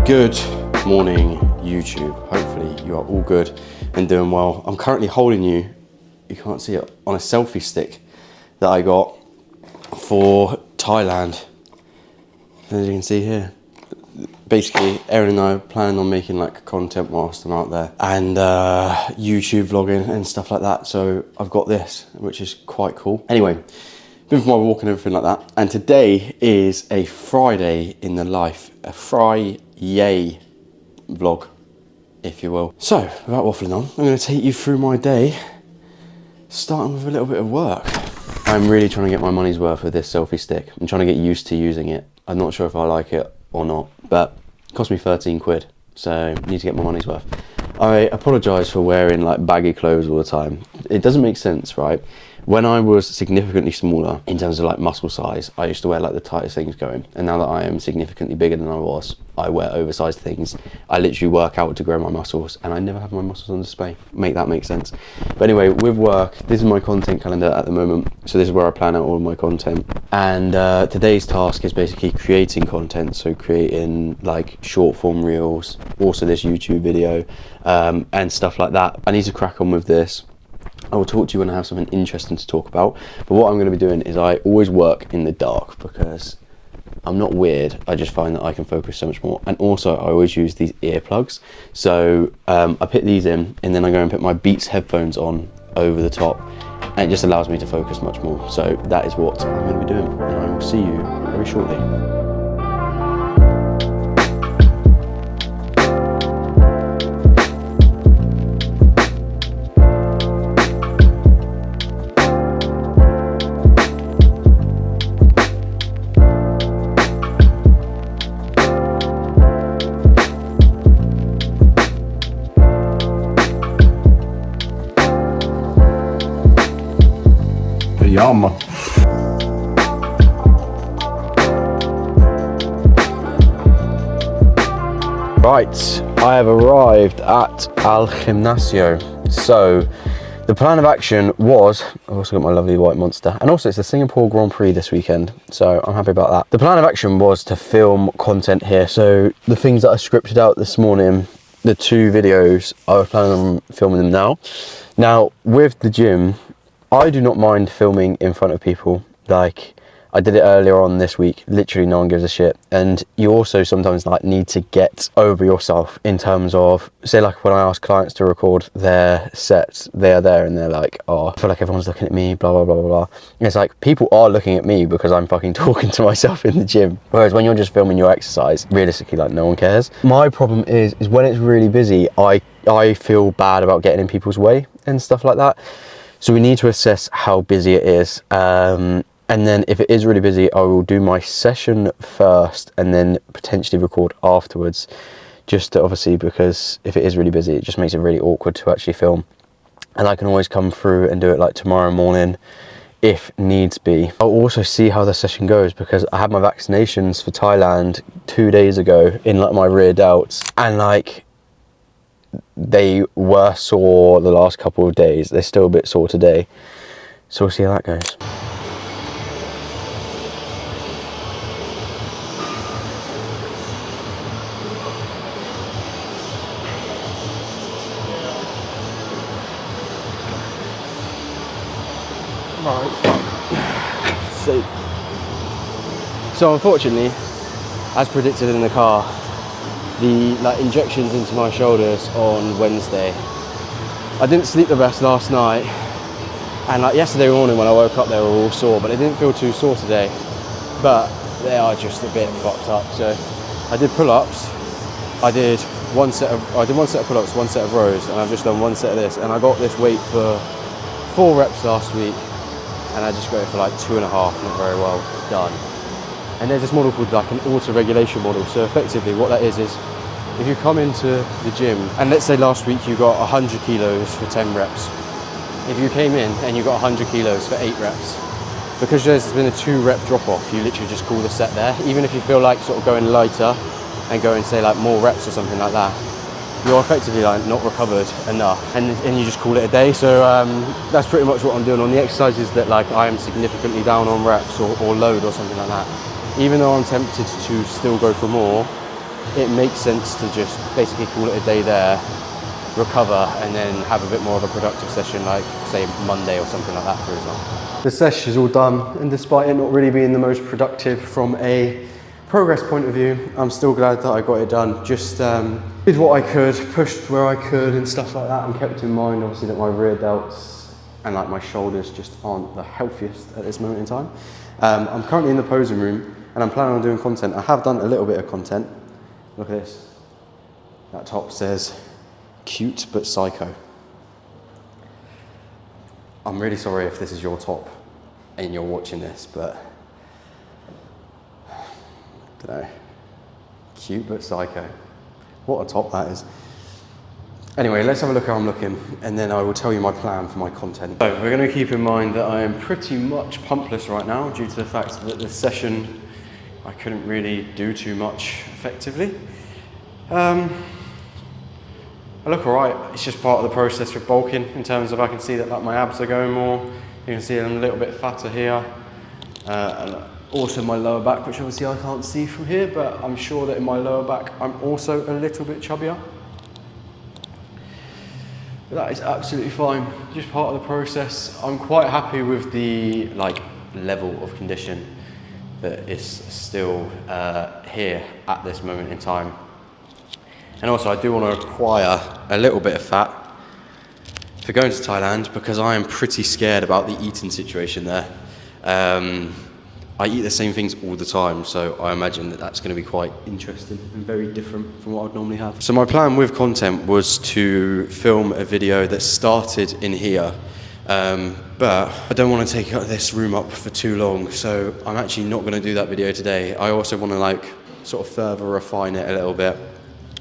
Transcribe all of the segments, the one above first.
Good morning, YouTube. Hopefully you are all good and doing well. I'm currently holding you can't see it, on a selfie stick that I got for Thailand. As you can see here, basically Erin and I are planning on making like content whilst I'm out there and YouTube vlogging and stuff like that. So I've got this, which is quite cool. Anyway, been for my walk and everything like that. And today is a Friday in the life, a Friday vlog, if you will. So without waffling on, I'm going to take you through my day, starting with a little bit of work. I'm really trying to get my money's worth with this selfie stick. I'm trying to get used to using it. I'm not sure if I like it or not, but it cost me 13 quid, so I need to get my money's worth. I apologise for wearing like baggy clothes all the time. It doesn't make sense, right? When I was significantly smaller in terms of like muscle size, I used to wear like the tightest things going. And now that I am significantly bigger than I was, I wear oversized things. I literally work out to grow my muscles and I never have my muscles on display. Make that make sense. But anyway, with work, this is my content calendar at the moment. So this is where I plan out all of my content. And today's task is basically creating content. So creating like short form reels, also this YouTube video and stuff like that. I need to crack on with this. I will talk to you when I have something interesting to talk about. But what I'm going to be doing is I always work in the dark because I'm not weird. I just find that I can focus so much more. And also I always use these earplugs. So I put these in and then I go and put my Beats headphones on over the top. And it just allows me to focus much more. So that is what I'm going to be doing. And I will see you very shortly. Yum. Right, I have arrived at Al Gimnasio. So the plan of action was, I've also got my lovely white monster, and also it's the Singapore Grand Prix this weekend, so I'm happy about that. The plan of action was to film content here. So the things that I scripted out this morning, the 2 videos, I was planning on filming them now. Now with the gym, I do not mind filming in front of people. Like I did it earlier on this week, literally no one gives a shit. And you also sometimes like need to get over yourself in terms of, say like when I ask clients to record their sets, they are there and they're like, oh, I feel like everyone's looking at me, blah, blah, blah, blah, blah. And it's like, people are looking at me because I'm fucking talking to myself in the gym. Whereas when you're just filming your exercise, realistically, like no one cares. My problem is when it's really busy, I feel bad about getting in people's way and stuff like that. So we need to assess how busy it is. And then if it is really busy, I will do my session first and then potentially record afterwards. Just to obviously, because if it is really busy, it just makes it really awkward to actually film. And I can always come through and do it like tomorrow morning if needs be. I'll also see how the session goes because I had my vaccinations for Thailand 2 days ago in like my rear delts. And like, they were sore the last couple of days. They're still a bit sore today. So we'll see how that goes. Right. So unfortunately, as predicted in the car, the like injections into my shoulders on Wednesday. I didn't sleep the best last night, and like yesterday morning when I woke up they were all sore, but they didn't feel too sore today, but they are just a bit fucked up. So I did pull-ups, I did one set of pull-ups, 1 set of rows, and I've just done 1 set of this, and I got this weight for 4 reps last week, and I just got it for like 2.5, not very well done. And there's this model called like an auto-regulation model. So effectively what that is if you come into the gym and let's say last week you got 100 kilos for 10 reps. If you came in and you got 100 kilos for 8 reps, because there's been a 2 rep drop off, you literally just call the set there. Even if you feel like sort of going lighter and going say like more reps or something like that, you're effectively like not recovered enough, and you just call it a day. So that's pretty much what I'm doing on the exercises that like I am significantly down on reps or load or something like that. Even though I'm tempted to still go for more, it makes sense to just basically call it a day there, recover, and then have a bit more of a productive session, like say Monday or something like that, for example. The session is all done, and despite it not really being the most productive from a progress point of view, I'm still glad that I got it done. Just did what I could, pushed where I could and stuff like that, and kept in mind obviously that my rear delts and like my shoulders just aren't the healthiest at this moment in time. I'm currently in the posing room and I'm planning on doing content. I have done a little bit of content. Look at this. That top says, cute but psycho. I'm really sorry if this is your top and you're watching this, but I don't know. Cute but psycho. What a top that is. Anyway, let's have a look how I'm looking, and then I will tell you my plan for my content. So we're going to keep in mind that I am pretty much pumpless right now due to the fact that this session I couldn't really do too much effectively. I look alright. It's just part of the process with bulking in terms of I can see that like my abs are going more. You can see I'm a little bit fatter here. And also my lower back, which obviously I can't see from here, but I'm sure that in my lower back I'm also a little bit chubbier. But that is absolutely fine, just part of the process. I'm quite happy with the like level of condition that is still here at this moment in time. And also I do want to acquire a little bit of fat for going to Thailand, because I am pretty scared about the eating situation there. I eat the same things all the time, so I imagine that that's going to be quite interesting and very different from what I'd normally have. So my plan with content was to film a video that started in here, but I don't want to take this room up for too long, so I'm actually not going to do that video today. I also want to like sort of further refine it a little bit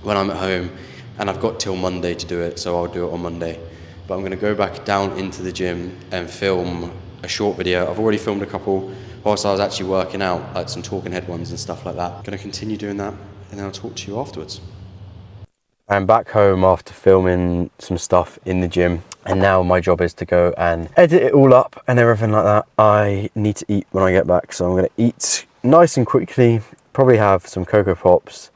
when I'm at home, and I've got till Monday to do it, so I'll do it on Monday. But I'm going to go back down into the gym and film a short video. I've already filmed a couple whilst I was actually working out, like some talking head ones and stuff like that. I'm going to continue doing that, and then I'll talk to you afterwards. I'm back home after filming some stuff in the gym, and now my job is to go and edit it all up and everything like that. I need to eat when I get back, so I'm going to eat nice and quickly, probably have some Cocoa Pops,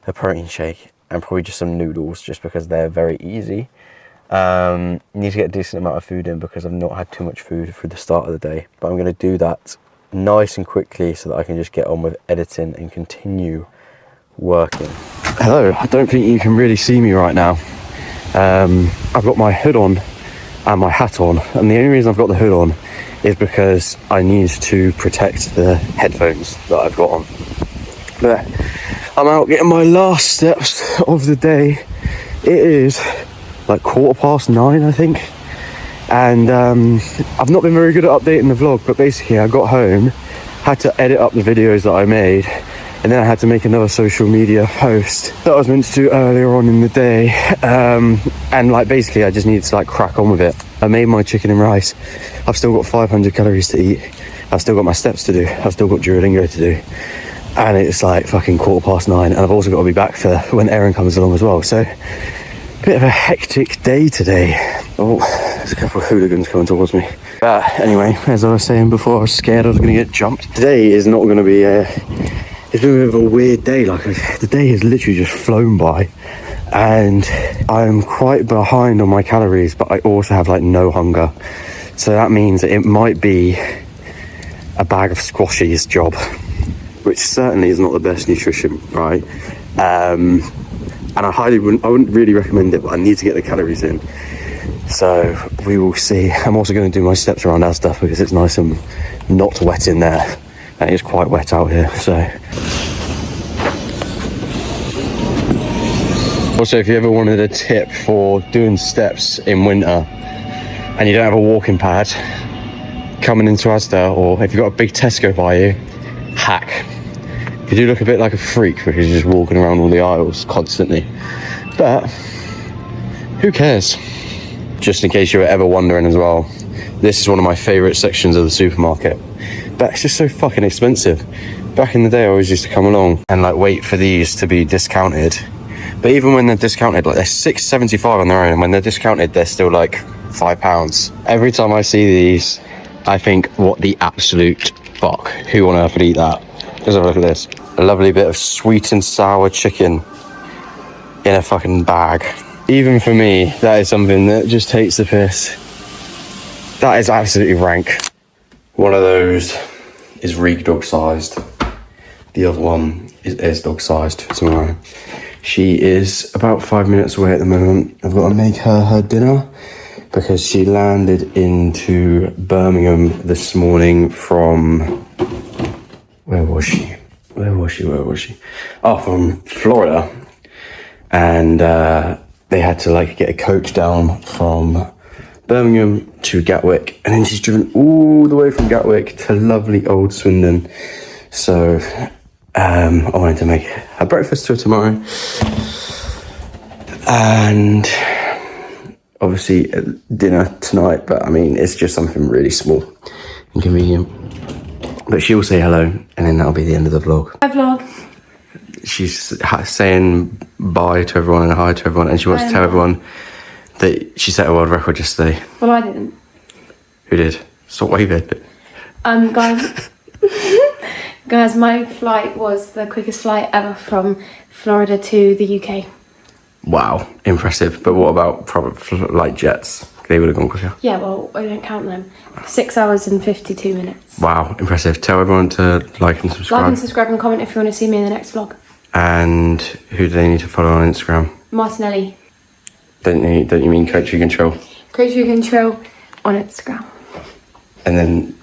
a protein shake, and probably just some noodles, just because they're very easy. Need to get a decent amount of food in because I've not had too much food for the start of the day, but I'm going to do that nice and quickly so that I can just get on with editing and continue working. Hello, I don't think you can really see me right now. I've got my hood on and my hat on, and the only reason I've got the hood on is because I need to protect the headphones that I've got on. But I'm out getting my last steps of the day. It is like 9:15, I think, and I've not been very good at updating the vlog, but basically I got home, had to edit up the videos that I made, and then I had to make another social media post that I was meant to do earlier on in the day, and like basically I just needed to like crack on with it. I made my chicken and rice. I've still got 500 calories to eat. I've still got my steps to do. I've still got Duolingo to do, and it's like fucking 9:15, and I've also got to be back for when Erin comes along as well. So bit of a hectic day today. Oh, there's a couple of hooligans coming towards me. Anyway, as I was saying before, I was scared I was going to get jumped. Today is not going to be it's been a bit of a weird day. Like, the day has literally just flown by, and I'm quite behind on my calories, but I also have like no hunger. So that means that it might be a bag of squashies job, which certainly is not the best nutrition, right? And I wouldn't really recommend it, but I need to get the calories in. So we will see. I'm also going to do my steps around our stuff because it's nice and not wet in there. And it's quite wet out here, so. Also, if you ever wanted a tip for doing steps in winter and you don't have a walking pad, coming into Asda, or if you've got a big Tesco by you, hack. You do look a bit like a freak because you're just walking around all the aisles constantly, but who cares? Just in case you were ever wondering as well, this is one of my favourite sections of the supermarket, but it's just so fucking expensive. Back in the day I always used to come along and like wait for these to be discounted, but even when they're discounted, like they're $6.75 on their own, and when they're discounted they're still like £5. Every time I see these I think, what the absolute fuck, who on earth would eat that? Let's have a look at this. A lovely bit of sweet and sour chicken in a fucking bag. Even for me, that is something that just takes the piss. That is absolutely rank. One of those is Reek dog sized. The other one is dog sized for tomorrow. She is about 5 minutes away at the moment. I've got to make her dinner because she landed into Birmingham this morning from... Where was she? Oh, from Florida. And they had to like get a coach down from Birmingham to Gatwick, and then she's driven all the way from Gatwick to lovely old Swindon. So I wanted to make her breakfast for tomorrow, and obviously dinner tonight, but I mean it's just something really small and convenient. But she will say hello, and then that'll be the end of the vlog. Hi vlog. She's saying bye to everyone and hi to everyone, and she wants to tell everyone that she set a world record yesterday. Well, I didn't. Who did? Stop waving. Guys, my flight was the quickest flight ever from Florida to the UK. Wow, impressive. But what about like jets? They would have gone quicker. Yeah, well, I don't count them. 6 hours and 52 minutes. Wow, impressive. Tell everyone to like and subscribe. Like and subscribe and comment if you want to see me in the next vlog. And who do they need to follow on Instagram? Martinelli. Don't you mean Coach You Control? Coach You Control on Instagram. And then